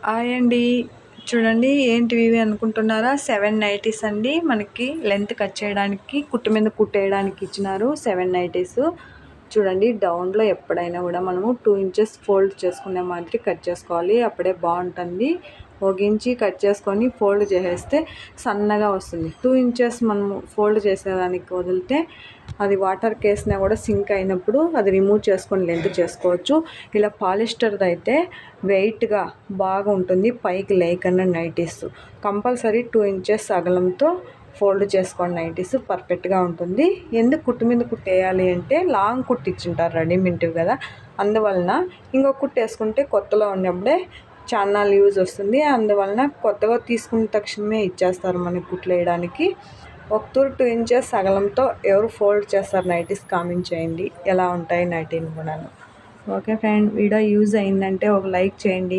Hi అండి. చూడండి ఏంటివి ఇవి అనుకుంటున్నారా? 7 నైటీస్ అండి. మనకి లెంత్ కట్ చేయడానికి కుట్టు మీద కుట్టేయడానికి ఇచ్చినారు 7 నైటీస్. చూడండి డౌన్లో ఎప్పుడైనా కూడా మనము 2 ఇంచెస్ ఫోల్డ్ చేసుకునే మాదిరి కట్ చేసుకోవాలి, అప్పుడే బాగుంటుంది. ఒక ఇంచి కట్ చేసుకొని ఫోల్డ్ చేసేస్తే సన్నగా వస్తుంది. 2 ఇంచెస్ మనము ఫోల్డ్ చేసేదానికి వదిలితే అది వాటర్ కేసినా కూడా సింక్ అయినప్పుడు అది రిమూవ్ చేసుకొని లెంత్ చేసుకోవచ్చు. ఇలా పాలిస్టర్ది అయితే వెయిట్గా బాగా ఉంటుంది, పైకి లేకుండా నైటీస్. కంపల్సరీ 2 ఇంచెస్ అగలంతో ఫోల్డ్ చేసుకోండి, నైటీస్ పర్ఫెక్ట్గా ఉంటుంది. ఎందుకు కుట్టు మీద కుట్టేయాలి అంటే లాంగ్ కుట్టు ఇచ్చింటారు రెడీమేడ్ కదా, అందువలన ఇంకొక కుట్టు వేసుకుంటే కొత్తలో ఉన్నప్పుడే చాలా యూజ్ వస్తుంది. అందువలన కొత్తగా తీసుకున్న తక్షణమే ఇచ్చేస్తారు మనకి కుట్లు వేయడానికి. ఒక 2 ఇంచెస్ అగలంతో ఎవరు ఫోల్డ్ చేస్తారు నైటీస్ కామెంట్ చేయండి, ఎలా ఉంటాయి నైటీలు కూడాను. ఓకే ఫ్రెండ్, వీడియో యూజ్ అయిందంటే ఒక లైక్ చేయండి.